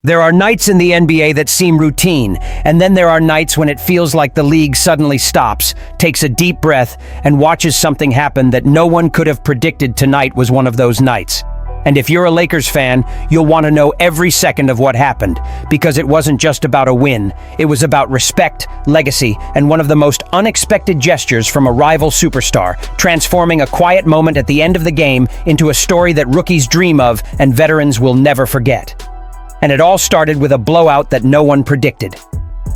There are nights in the NBA that seem routine, and then there are nights when it feels like the league suddenly stops, takes a deep breath, and watches something happen that no one could have predicted. Tonight was one of those nights. And if you're a Lakers fan, you'll want to know every second of what happened, because it wasn't just about a win. It was about respect, legacy, and one of the most unexpected gestures from a rival superstar, transforming a quiet moment at the end of the game into a story that rookies dream of and veterans will never forget. And it all started with a blowout that no one predicted.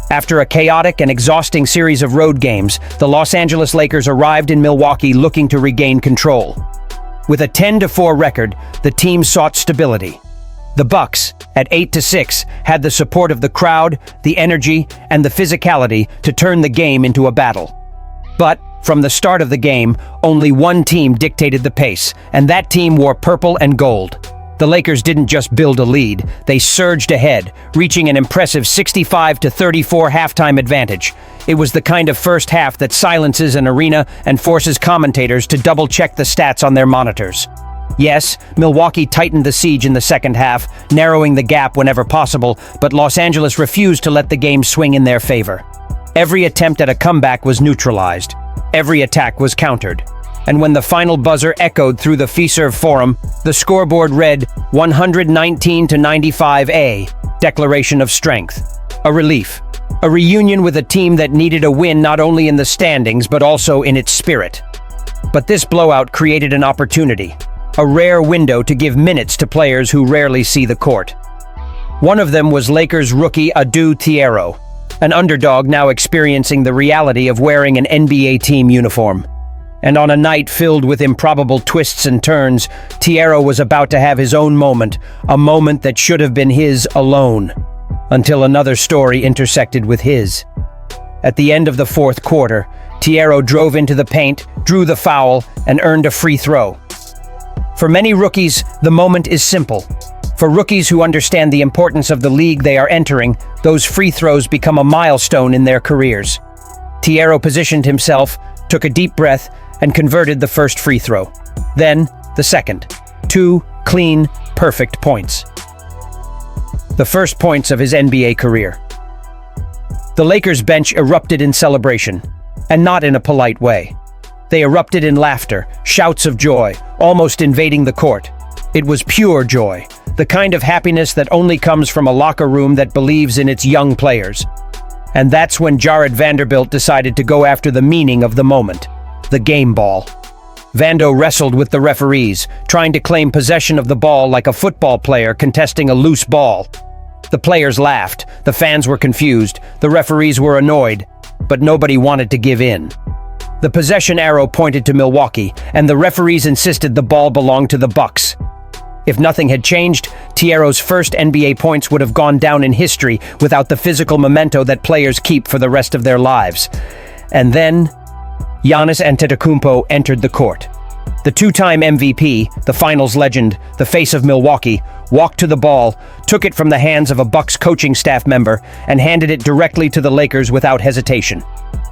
After a chaotic and exhausting series of road games, the Los Angeles Lakers arrived in Milwaukee looking to regain control. With a 10-4 record, the team sought stability. The Bucks, at 8-6, had the support of the crowd, the energy, and the physicality to turn the game into a battle. But, from the start of the game, only one team dictated the pace, and that team wore purple and gold. The Lakers didn't just build a lead, they surged ahead, reaching an impressive 65-34 halftime advantage. It was the kind of first half that silences an arena and forces commentators to double-check the stats on their monitors. Yes, Milwaukee tightened the siege in the second half, narrowing the gap whenever possible, but Los Angeles refused to let the game swing in their favor. Every attempt at a comeback was neutralized. Every attack was countered. And when the final buzzer echoed through the Fiserv Forum, the scoreboard read 119-95, declaration of strength. A relief. A reunion with a team that needed a win not only in the standings but also in its spirit. But this blowout created an opportunity, a rare window to give minutes to players who rarely see the court. One of them was Lakers rookie Adu Thiero, an underdog now experiencing the reality of wearing an NBA team uniform. And on a night filled with improbable twists and turns, Thiero was about to have his own moment, a moment that should have been his alone, until another story intersected with his. At the end of the fourth quarter, Thiero drove into the paint, drew the foul, and earned a free throw. For many rookies, the moment is simple. For rookies who understand the importance of the league they are entering, those free throws become a milestone in their careers. Thiero positioned himself, took a deep breath, and converted the first free throw. Then, the second. 2 clean, perfect points. The first points of his NBA career. The Lakers bench erupted in celebration, and not in a polite way. They erupted in laughter, shouts of joy, almost invading the court. It was pure joy, the kind of happiness that only comes from a locker room that believes in its young players. And that's when Jared Vanderbilt decided to go after the meaning of the moment. The game ball. Vando wrestled with the referees, trying to claim possession of the ball like a football player contesting a loose ball. The players laughed, the fans were confused, the referees were annoyed, but nobody wanted to give in. The possession arrow pointed to Milwaukee, and the referees insisted the ball belonged to the Bucks. If nothing had changed, Thiero's first NBA points would have gone down in history without the physical memento that players keep for the rest of their lives. And then, Giannis Antetokounmpo entered the court. The two-time MVP, the finals legend, the face of Milwaukee, walked to the ball, took it from the hands of a Bucks coaching staff member, and handed it directly to the Lakers without hesitation.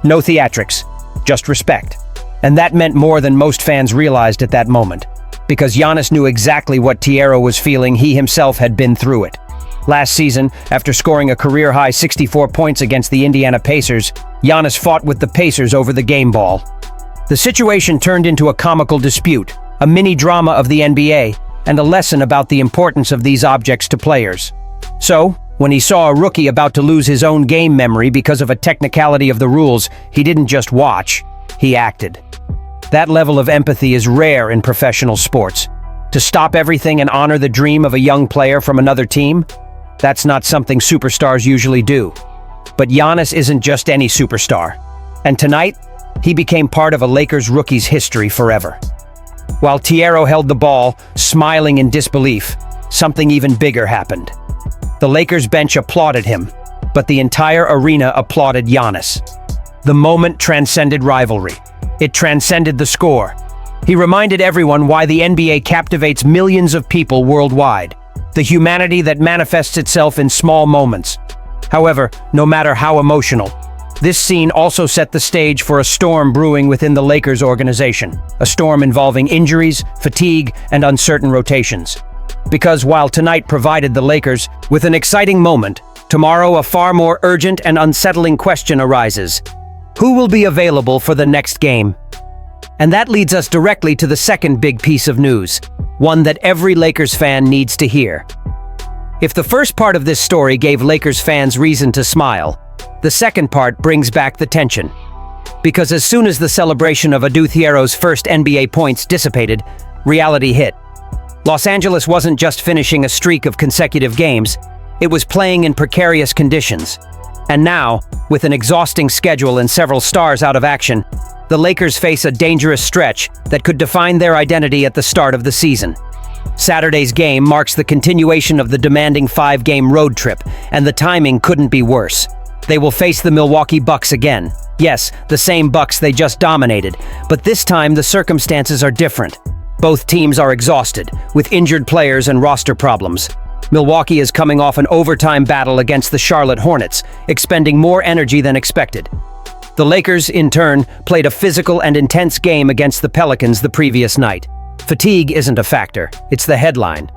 No theatrics, just respect. And that meant more than most fans realized at that moment. Because Giannis knew exactly what Thiero was feeling, he himself had been through it. Last season, after scoring a career-high 64 points against the Indiana Pacers, Giannis fought with the Pacers over the game ball. The situation turned into a comical dispute, a mini-drama of the NBA, and a lesson about the importance of these objects to players. So, when he saw a rookie about to lose his own game memory because of a technicality of the rules, he didn't just watch, he acted. That level of empathy is rare in professional sports. To stop everything and honor the dream of a young player from another team? That's not something superstars usually do. But Giannis isn't just any superstar. And tonight, he became part of a Lakers rookie's history forever. While Thiero held the ball, smiling in disbelief, something even bigger happened. The Lakers bench applauded him, but the entire arena applauded Giannis. The moment transcended rivalry. It transcended the score. He reminded everyone why the NBA captivates millions of people worldwide. The humanity that manifests itself in small moments. However, no matter how emotional, this scene also set the stage for a storm brewing within the Lakers organization. A storm involving injuries, fatigue, and uncertain rotations. Because while tonight provided the Lakers with an exciting moment, tomorrow a far more urgent and unsettling question arises. Who will be available for the next game? And that leads us directly to the second big piece of news, one that every Lakers fan needs to hear. If the first part of this story gave Lakers fans reason to smile, the second part brings back the tension. Because as soon as the celebration of Adu Thiero's first NBA points dissipated, reality hit. Los Angeles wasn't just finishing a streak of consecutive games, it was playing in precarious conditions. And now, with an exhausting schedule and several stars out of action, the Lakers face a dangerous stretch that could define their identity at the start of the season. Saturday's game marks the continuation of the demanding 5-game road trip, and the timing couldn't be worse. They will face the Milwaukee Bucks again. Yes, the same Bucks they just dominated, but this time the circumstances are different. Both teams are exhausted, with injured players and roster problems. Milwaukee is coming off an overtime battle against the Charlotte Hornets, expending more energy than expected. The Lakers, in turn, played a physical and intense game against the Pelicans the previous night. Fatigue isn't a factor, it's the headline.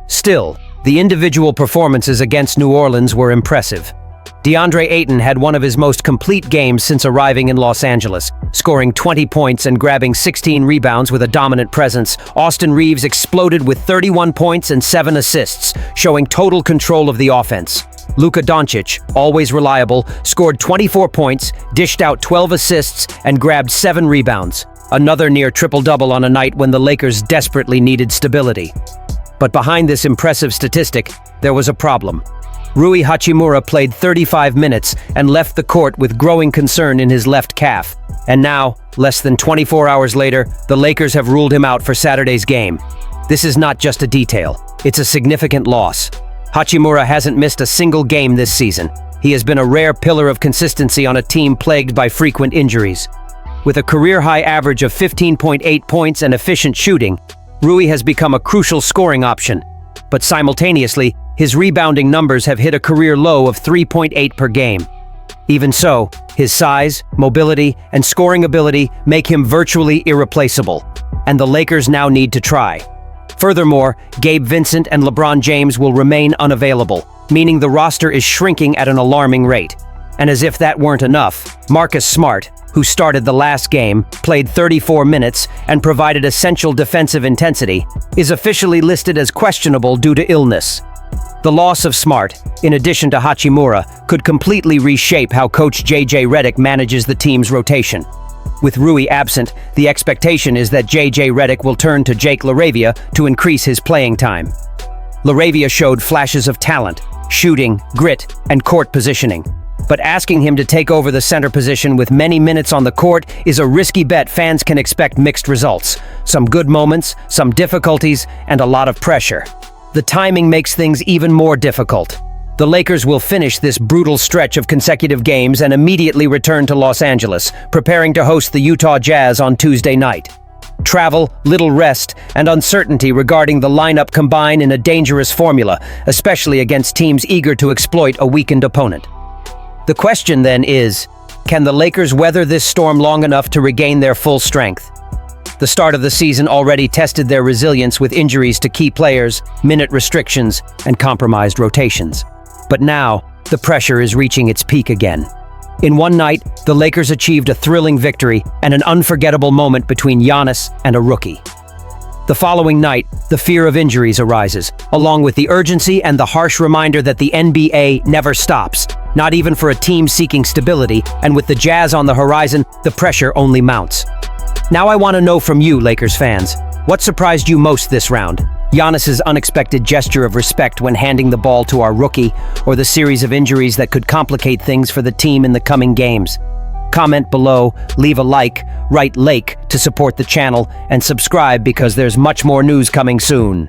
Still, the individual performances against New Orleans were impressive. DeAndre Ayton had one of his most complete games since arriving in Los Angeles, scoring 20 points and grabbing 16 rebounds with a dominant presence. Austin Reeves exploded with 31 points and 7 assists, showing total control of the offense. Luka Doncic, always reliable, scored 24 points, dished out 12 assists, and grabbed 7 rebounds. Another near triple-double on a night when the Lakers desperately needed stability. But behind this impressive statistic, there was a problem. Rui Hachimura played 35 minutes and left the court with growing concern in his left calf. And now, less than 24 hours later, the Lakers have ruled him out for Saturday's game. This is not just a detail, it's a significant loss. Hachimura hasn't missed a single game this season. He has been a rare pillar of consistency on a team plagued by frequent injuries. With a career-high average of 15.8 points and efficient shooting, Rui has become a crucial scoring option. But simultaneously, his rebounding numbers have hit a career low of 3.8 per game. Even so, his size, mobility, and scoring ability make him virtually irreplaceable, and the Lakers now need to try. Furthermore, Gabe Vincent and LeBron James will remain unavailable, meaning the roster is shrinking at an alarming rate. And as if that weren't enough, Marcus Smart, who started the last game, played 34 minutes, and provided essential defensive intensity, is officially listed as questionable due to illness. The loss of Smart, in addition to Hachimura, could completely reshape how coach J.J. Redick manages the team's rotation. With Rui absent, the expectation is that J.J. Redick will turn to Jake LaRavia to increase his playing time. LaRavia showed flashes of talent, shooting, grit, and court positioning. But asking him to take over the center position with many minutes on the court is a risky bet. Fans can expect mixed results. Some good moments, some difficulties, and a lot of pressure. The timing makes things even more difficult. The Lakers will finish this brutal stretch of consecutive games and immediately return to Los Angeles, preparing to host the Utah Jazz on Tuesday night. Travel, little rest, and uncertainty regarding the lineup combine in a dangerous formula, especially against teams eager to exploit a weakened opponent. The question then is, can the Lakers weather this storm long enough to regain their full strength? The start of the season already tested their resilience with injuries to key players, minute restrictions, and compromised rotations. But now, the pressure is reaching its peak again. In one night, the Lakers achieved a thrilling victory and an unforgettable moment between Giannis and a rookie. The following night, the fear of injuries arises, along with the urgency and the harsh reminder that the NBA never stops, not even for a team seeking stability, and with the Jazz on the horizon, the pressure only mounts. Now I want to know from you, Lakers fans, what surprised you most this round? Giannis's unexpected gesture of respect when handing the ball to our rookie, or the series of injuries that could complicate things for the team in the coming games? Comment below, leave a like, write Lake to support the channel, and subscribe because there's much more news coming soon.